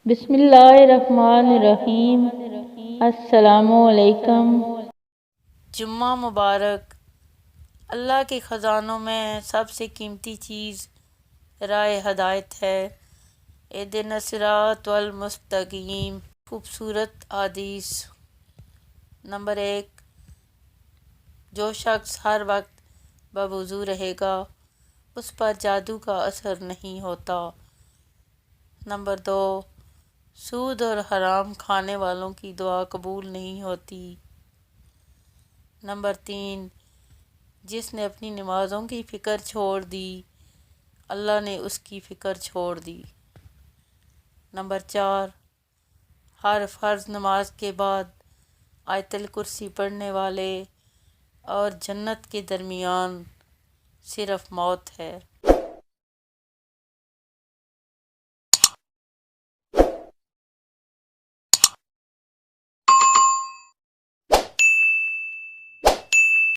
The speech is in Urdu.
بسم اللہ الرحمن الرحیم۔ السلام علیکم۔ جمعہ مبارک۔ اللہ کے خزانوں میں سب سے قیمتی چیز راہ ہدایت ہے۔ اہدنا الصراط المستقیم۔ خوبصورت حدیث۔ نمبر 1، جو شخص ہر وقت بوضو رہے گا اس پر جادو کا اثر نہیں ہوتا۔ نمبر 2، سود اور حرام کھانے والوں کی دعا قبول نہیں ہوتی۔ نمبر 3، جس نے اپنی نمازوں کی فکر چھوڑ دی اللہ نے اس کی فکر چھوڑ دی۔ نمبر 4، ہر فرض نماز کے بعد آیت الکرسی پڑھنے والے اور جنت کے درمیان صرف موت ہے۔